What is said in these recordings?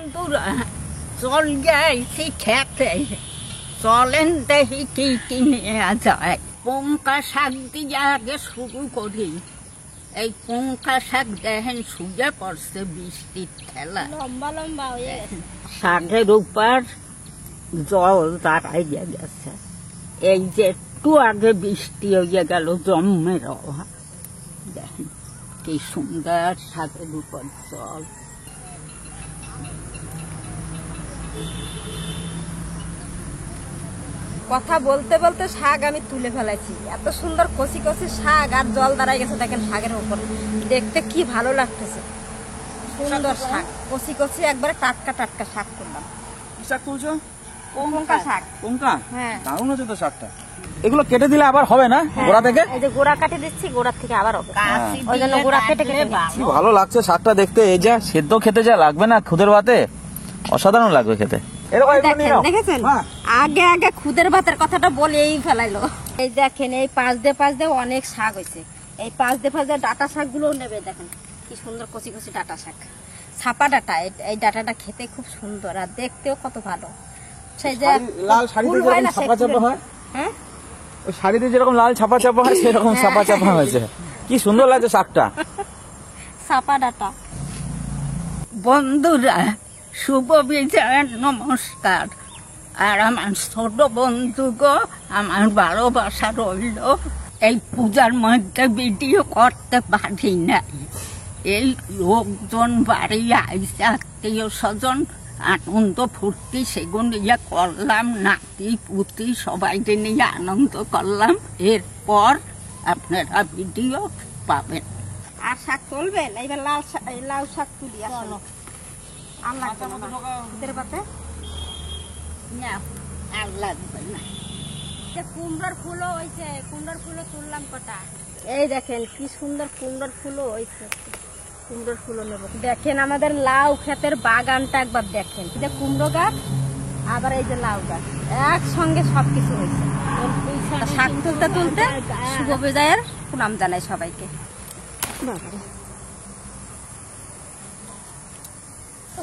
বন্ধুরা চল যাইছি খেতে, চলেন দেখি কি কি নিয়ে যায়। পুঙ্কা শাক দিয়ে আগে শুরু করি। এই পুঙ্কা শাক দেখেন শুয়ে পড়ছে বৃষ্টির খেলা, লম্বা লম্বা হয়ে গেছে। শাকের উপর জল দাঁড়াই গেছে। এই যে একটু আগে বৃষ্টি হয়ে গেল জন্মের অভাব, দেখেন কি সুন্দর শাকের উপর জল। কথা বলতে বলতে শাক আমি তুলে ফেলাইছি। এত সুন্দর কচি কচি শাক আর জল দাঁড়াই গেছে দেখেন শাকের উপর, দেখতে কি ভালো লাগতেছে। সুন্দর শাক, কচি কচি একবারে টাটকা টাটকা শাক তুললাম। কি শাক তুলছো? পুঙ্কা শাক। পুঙ্কা? হ্যাঁ, দারুণ হচ্ছে তো শাকটা। এগুলো কেটে দিলে আবার হবে না গোড়া থেকে? এই যে গোড়া কাটে দিচ্ছি, গোড়া থেকে আবার হবে। ওই জন্য গোড়া কেটে কেটে দিচ্ছি। কি ভালো লাগছে শাকটা দেখতে। এই যা সেদ্ধ খেতে যা লাগবে না খুদের ভাতে, অসাধারণ লাগবে খেতে। দেখেছেন আগে আগে খুদের ভাতের কথাটা বলেই ফেলাইলো। এই দেখেন এই পাশ দিয়ে অনেক শাক হয়েছে। এই পাশ দিয়ে ডাটা শাক গুলো নেবে, দেখেন কি সুন্দর কচি কচি ডাটা শাক, ছাপা ডাটা। এই ডাটাটা খেতে খুব সুন্দর আর দেখতেও কত ভালো। সেই যে লাল শাড়িতে যেরকম ছাপা চাপা হয়, হ্যাঁ ওই শাড়িতে যেরকম লাল ছাপা চাপা হয় সেরকম ছাপা চাপা হয়েছে। কি সুন্দর লাগছে শাকটা, ছাপা ডাটা। বন্ধুরা শুভ বিজয়ের নমস্কার। আর আমার ছোট বন্ধু গো, আমার ভালোবাসা রইল। এই পূজার মধ্যে ভিডিও করতে পারি না, এই লোকজন বাড়ি আইসে, আত্মীয় স্বজন, আনন্দ ফুর্তি সেগুলো নিয়ে করলাম, নাতি পুতি সবাইকে নিয়ে আনন্দ করলাম। এরপর আপনারা ভিডিও পাবেন। আর শাক তুলবেন, এইবার লাল শাক তুলি। আসলো আর লাগবে না খুদের ভাতে, না আর লাগবে না। কুমড়োর ফুলও হয়েছে, কুমড়োর ফুলও তুললাম কটা। এই দেখেন কি সুন্দর কুমড়োর ফুলও হয়েছে, কুমড়োর ফুলও নেব। দেখেন আমাদের লাউ ক্ষেতের বাগানটা একবার দেখেন, এই যে কুমড়ো গাছ আবার এই যে লাউ গাছ একসঙ্গে সবকিছু হয়েছে। শাক তুলতে তুলতে শুভ বিজয়ের প্রণাম জানাই সবাইকে।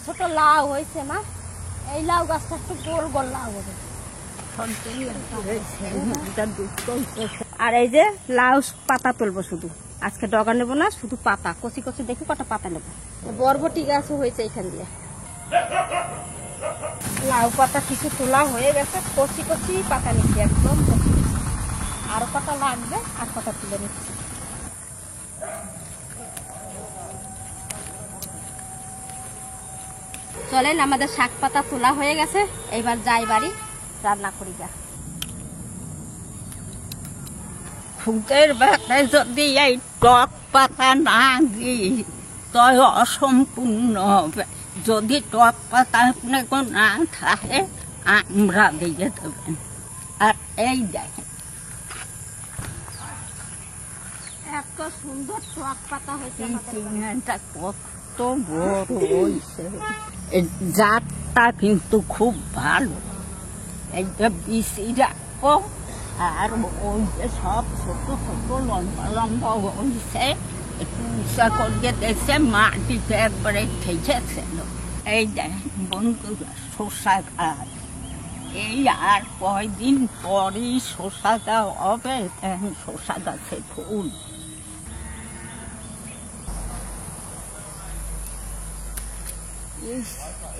ছোট লাউ হয়েছে মা, এই লাউ গাছটা একটু গোল গোল লাউ হবে। আর এই যে লাউ পাতা তুলবো শুধু, আজকে ডগা নেবো না, শুধু পাতা কচি কচি দেখি কটা পাতা নেবো। বরবটি গাছও হয়েছে এখান দিয়ে। লাউ পাতা কিছু তোলা হয়ে গেছে, কচি কচি পাতা নিচ্ছি একদম কচি। আরো কটা লাগবে, আর কটা তুলে নিচ্ছি। চলেন আমাদের শাক পাতা তোলা হয়ে গেছে, এইবার যাই বাড়ি রান্না করি। যা খুদের ভাতে যদি এই টক পাতা না দিই তয় অসম্পূর্ণ হবে। যদি টক পাতা আপনাকে না থাকে আমরা দিয়ে দেবেন। আর এই দেখেন এত সুন্দর টক পাতা হয়েছে আমাদের। চিংড়িটা কত বড় হয়েছে, এই জাতটা কিন্তু খুব ভালো। এইটা বিচি রাখবো, আর ওই যে সব ছোট ছোট লম্বা লম্বা হয়েছে একটু উঁচা করিয়ে দিয়েছে, মাটিতে একবারে ঠেকেছিল। এই দেখেন বন্ধুরা শসা গাছ, এই আর কয়দিন পরই শসা গাছ হবে। দেখেন শসা গাছে ফুল।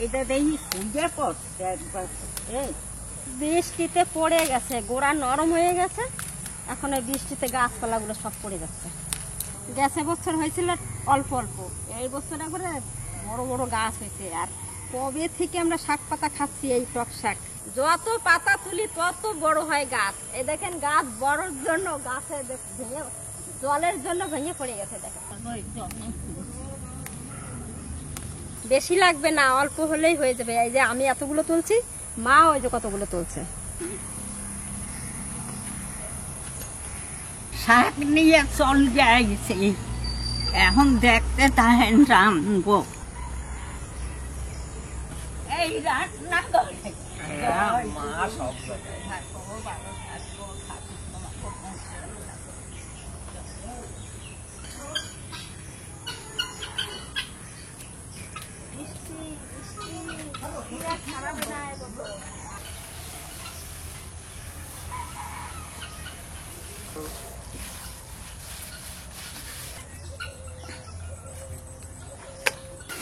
এটা দেখি শুয়ে পড়ছে একবার, বৃষ্টিতে পড়ে গেছে, গোড়া নরম হয়ে গেছে, এখন এই বৃষ্টিতে গাছপালা গুলো সব পড়ে যাচ্ছে। গেছে বছর হয়েছিল অল্প অল্প, এই বছর একবারে বড় বড় গাছ হয়েছে। আর কবে থেকে আমরা শাক পাতা খাচ্ছি, এই টক শাক। যত পাতা তুলি তত বড় হয় গাছ। এই দেখেন গাছ বড়র জন্য গাছে ভেঙে, জলের জন্য ভেঙে পড়ে গেছে। দেখেন বেশি লাগবে না, অল্প হলেই হয়ে যাবে। এই যে আমি এতগুলো তুলছি, মা ওই যে কতগুলো তুলছে। শাক নিয়ে চল যাইছি, এখন দেখতে তাহেন রামবো। এই রান্না করে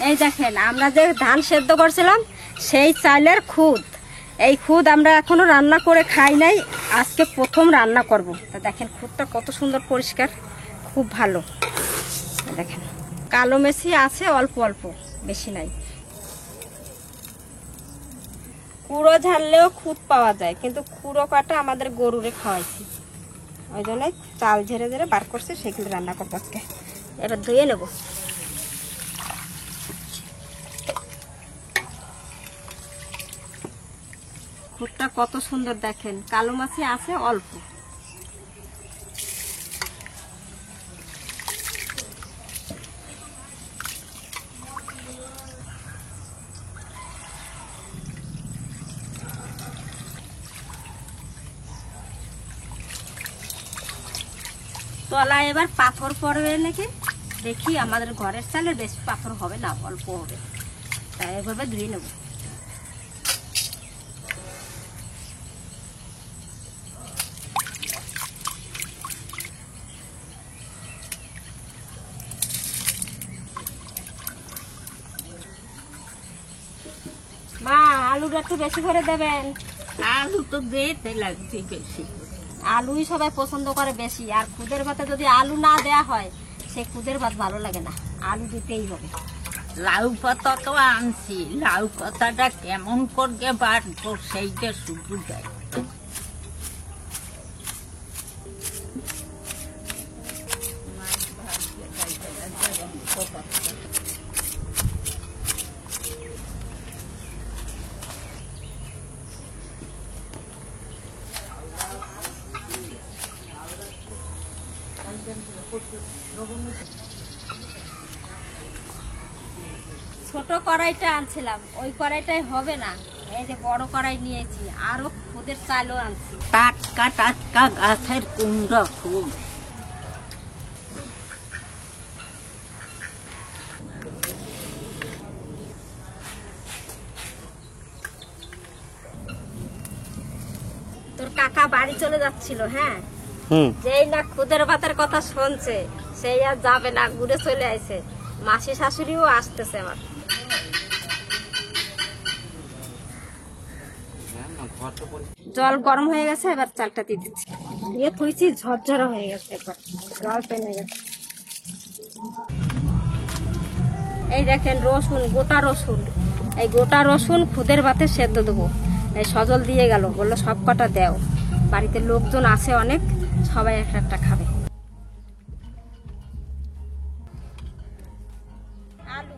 এই দেখেন আমরা যে ধান সেদ্ধ করছিলাম সেই চালের খুদ, এই খুদ আমরা এখনো রান্না করে খাই নাই, আজকে প্রথম রান্না করব। তা দেখেন খুদটা কত সুন্দর পরিষ্কার, খুব ভালো। দেখেন কালো মেশি আছে অল্প অল্প, বেশি নাই। কুড়ো ঝাড়লেও খুদ পাওয়া যায়, কিন্তু কুড়ো কাটা আমাদের গরুরে খাওয়াইছি, ওই জন্য চাল ঝেড়ে ঝেড়ে বার করছে, সেগুলো রান্না করবো আজকে। এবার ধুয়ে নেব। খুদটা কত সুন্দর দেখেন, কালো মাছি আছে অল্প। তলায় এবার পাথর পড়বে নাকি দেখি, আমাদের ঘরের চালের বেশি পাথর হবে না, অল্প হবে, তাই এভাবে ধুয়ে নেব। মা আলুটা একটু বেশি করে দেবেন। আলু তো দিতে লাগছে বেশি, আলুই সবাই পছন্দ করে বেশি, আর খুদের ভাতে যদি আলু না দেয়া হয় সে খুদের ভাত ভালো লাগে না, আলু দিতেই হবে। লাউ পাতা তো আনছি, লাউ পাতাটা কেমন করে বাড়বো সেইটা শুধু দেয়। ছোট কড়াইটা আনছিলাম, ওই কড়াইটাই হবে না, এই যে বড় কড়াই নিয়েছি, আরো খুদের চালও আনছি। টাটকা টাটকা গাছের কুমড়া ফুল। তোর কাকা বাড়ি চলে যাচ্ছিল, হ্যাঁ, হুম, যেই না খুদের ভাতের কথা শুনছে সেই আর যাবে না, ঘুরে চলে আইছে। মাসি শাশুড়িও আসতেছে আমার। জল গরম হয়ে গেছে, এবার চালটা দিয়ে দিচ্ছি, দিয়ে থুইছি, ঝরঝরা হয়ে গেছে, একবার জল টেনে গেছে। এই দেখেন রসুন, গোটা রসুন, এই গোটা রসুন খুদের ভাতে সেদ্ধ দেবো। এই সজল দিয়ে গেল, বললো সব কটা দেও, বাড়িতে লোকজন আছে অনেক, সবাই একটা একটা খাবে। আলু,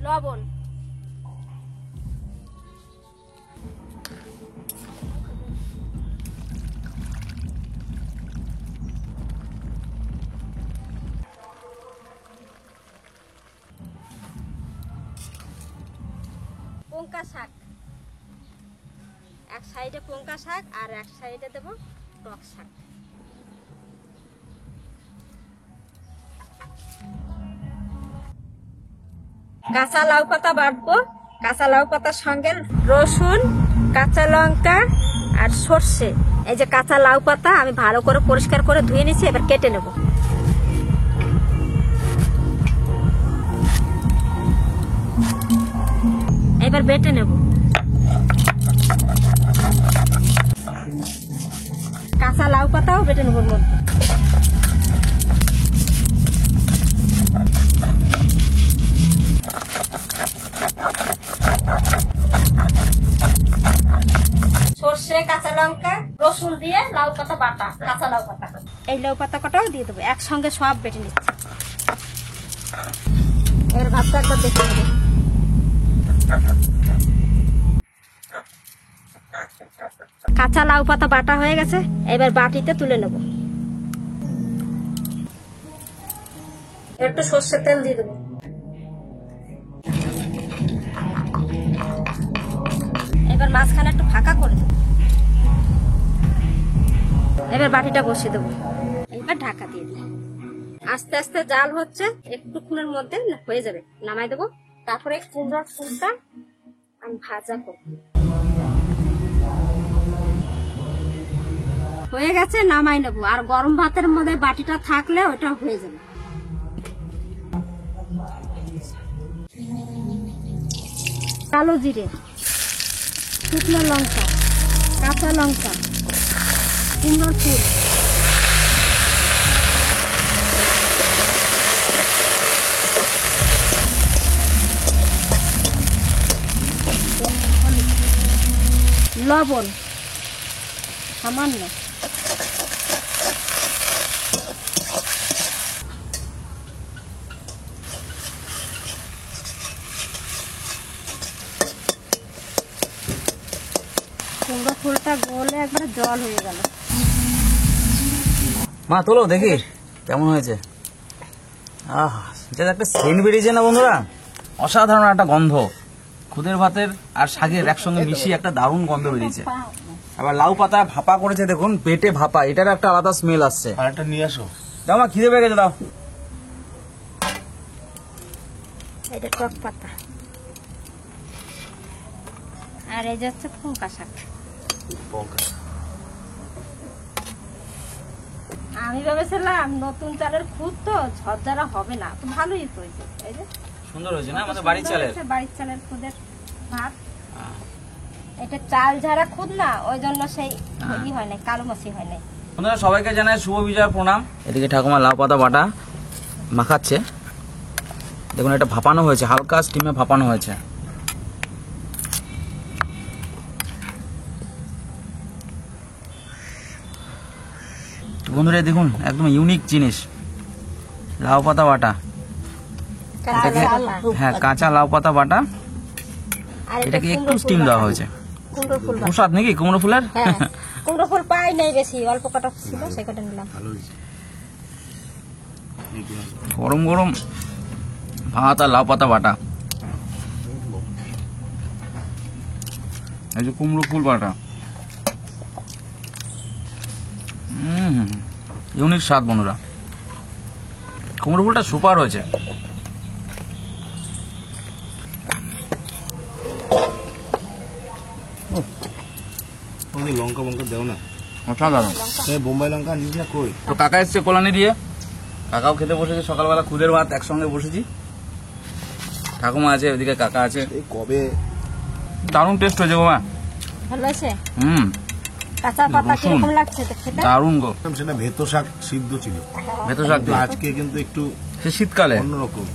লবণ, পঙ্কা শাক, এক সাইডে পঙ্কা শাক আর এক সাইডে দেবো টক শাক। কাঁচা লাউ পাতা বাটবো, কাঁচা লাউ পাতার সঙ্গে রসুন, কাঁচা লঙ্কা আর সর্ষে। এই যে কাঁচা লাউ পাতা আমি ভালো করে পরিষ্কার করে ধুয়ে নিয়েছি, এবার কেটে নেব। এবার বেটে নেব। কাঁচা লাউ পাতাও বেটে নেব মধ্যে। সর্ষে, কাঁচা লঙ্কা, রসুন দিয়ে লাউ পাতা বাটা, কাঁচা লাউ পাতা, এই লাউ পাতা কটাও দিয়ে দেবো, একসঙ্গে সব বেটে নিচ্ছি। এর ভাতটা একবার দেখে নেব। কাঁচা লাউ পাতা বাটা হয়ে গেছে, এবার বাটিতে তুলে নেব। একটু সর্ষের তেল দিয়ে দেবো। এবার মাঝখানে একটু ফাঁকা করে দেবো। এবার বাটিটা বসিয়ে দেবো, এবার ঢাকা দিয়ে দিই। আস্তে আস্তে জাল হচ্ছে, একটুক্ষণের মধ্যে হয়ে যাবে, নামাই দেবো। তারপরে কুমড়োর ফুলটা আমি ভাজা করবো। হয়ে গেছে, নামাই নেবো। আর গরম ভাতের মধ্যে বাটিটা থাকলে ওটা হয়ে যাবে। কালো জিরে, শুকনো লঙ্কা, কাঁচা লঙ্কা, কুমড়োর ফুল, লবণ সামান্য, কুমড়ো ফুলটা গলে একবারে জল হয়ে গেল। মা তোলো দেখি কেমন হয়েছে। আহ, যেটা একটা সেন্ট বেরিয়েছে না বন্ধুরা, অসাধারণ একটা গন্ধ। খুদের ভাতের আর শাকের একসঙ্গে মিশিয়ে একটা দারুণ গন্ধ বেরিয়েছে। আবার লাউ পাতা ভাপা করেছে, দেখুন পেটে ভাপা, এটার একটা আলাদা স্মেল আসছে। আর একটা নিয়ে আসো। দাও মা, খিদে পেয়ে গেছে, দাও। এটা টক পাতা, আর এই যে হচ্ছে ফুলকা শাক। আমি ভেবেছিলাম নতুন চালের খুদ তো ঝরঝরা হবে না, তো ভালোই হয়েছে। এই যে সুন্দর হয়েছে না, আমাদের বাড়ির চালের। বাড়ির চালের খুদের ভাত। এটা চাল ঝাড়া খুদ না, ওই জন্য সেই ই হয় নাই, কালো মাছি হয় নাই। বন্ধুরা সবাইকে জানাই শুভ বিজয় প্রণাম। এদিকে ঠাকুমা লাউ পাতা বাটা মাখাচ্ছে, দেখুন এটা ভাপানো হয়েছে, হালকা স্টিমে ভাপানো হয়েছে। বন্ধুরা দেখুন একদম ইউনিক জিনিস, লাউ পাতা বাটা। হ্যাঁ, কাঁচা লাউ পাতা বাটা, এটাকে একটু স্টিম দেওয়া হয়েছে। কুমড়ো ফুল, প্রসাদ নাকি কুমড়ো ফুলের? হ্যাঁ কুমড়ো ফুল পাই নাই বেশি, অল্প কটা ছিল, সেই কটা নিলাম। গরম গরম ভাত আর লাউ পাতা বাটা, এই যে কুমড়ো ফুল বাটা, ইউনিক স্বাদ বন্ধুরা। কুমড়ো ফুলটা সুপার হয়েছে। লঙ্কা বঙ্কা দেও না, অসাধারণ। বোম্বাই লঙ্কা নিস না কই? তো কাকা এসছে কলানি দিয়ে, কাকাও খেতে বসেছে, সকালবেলা খুদের ভাত একসঙ্গে বসেছি। ঠাকুমা আছে ওইদিকে, কাকা আছে। এই কবে দারুণ টেস্ট হয়েছে বাবা। ভালো আছে। কাঁচা পাতা রসুন। কিরকম লাগছে তো খেতে? দারুণ গো। সেটা ভেতো শাক সিদ্ধ ছিল, ভেতর শাক দিয়ে। আজকে কিন্তু একটু সে শীতকালে, অন্যরকম।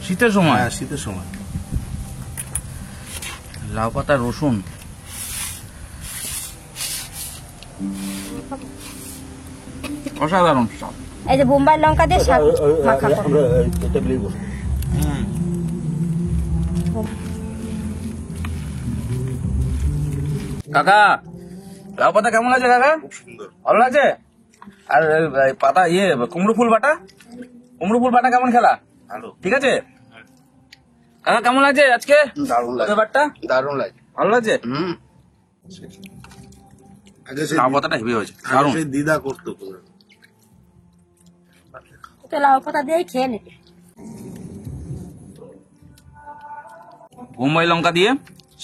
শীতের সময় হ্যাঁ, শীতের সময়। লাউ পাতা রসুন, অসাধারণ স্বাদ। এই যে বোম্বাই লঙ্কা দিয়ে শাক মাখা করবো। কাকা লাউ পাতা কেমন আছে কাকা? খুব সুন্দর। ভালো লাগছে? আর এই পাতা কুমড়ো ফুল বাটা, কুমড়ো ফুল বাটা কেমন খেলা? ভালো, ঠিক আছে কাকা, কেমন লাগছে আজকে দারুণ লাগে, ব্যাপারটা? দারুণ লাগে। ভালো লাগছে? আগে লাউ পাতাটা হেভি হয়েছে, দারুণ। সেই দিদা করতো তো। তো লাউ পাতা দিয়েই খেয়ে নিতে। বোম্বাই লঙ্কা দিয়ে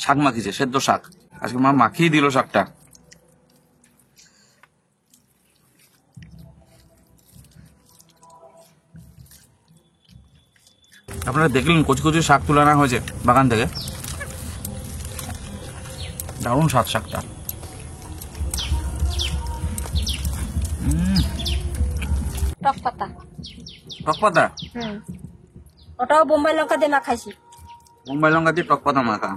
শাক মাখিয়েছে, সেদ্ধ শাক। আজকে মা মাখিয়ে দিল শাকটা। আপনারা দেখলেন কচি কচি শাক তুলে আনা হয়েছে বাগান থেকে, দারুণ স্বাদ শাকটা। টক পাতা, টক পাতা, ওটাও বোম্বাই লঙ্কা দিয়ে মাখাইছি। বোম্বাই লঙ্কা দিয়ে টক পাতা মাখা।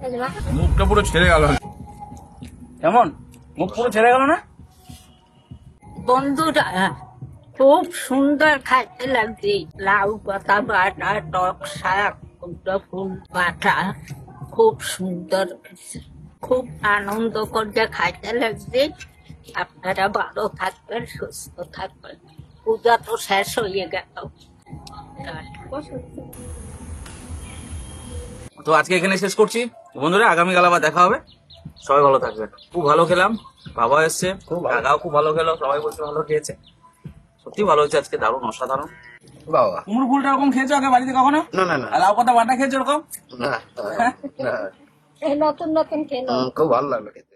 এই যে মাখা। মুখটা পুরো ছেড়ে গেল। কেমন মুখ পুরো ছেড়ে গেল না? বন্ধুরা খুব সুন্দর খাইতে লাগছে। লাউ পাতা বাটা, টক শাক, কুমড়ো ফুল বাটা, খুব সুন্দর, খুব আনন্দ করে খাইতে লাগছে। আপনারা ভালো থাকবেন, সুস্থ থাকবেন। পূজা তো শেষ হয়ে গেল। তো আজকে এখানে শেষ করছি বন্ধুরা, আগামীকাল আবার দেখা হবে। সবাই ভালো থাকবেন। খুব ভালো খেলাম, বাবা এসছে, কাকাও খুব ভালো খেলো, সবাই বলছে ভালো খেয়েছে। সত্যি ভালো হচ্ছে আজকে, দারুণ অসাধারণ। বাবা, কুমড়ো ফুলটা এরকম খেয়েছো আগে বাড়িতে কখনো? না না না, আর লাউ পাতা বাটা খেয়েছো এরকম? না, এই নতুন নতুন খেলো। খুব ভালো লাগলো খেতে।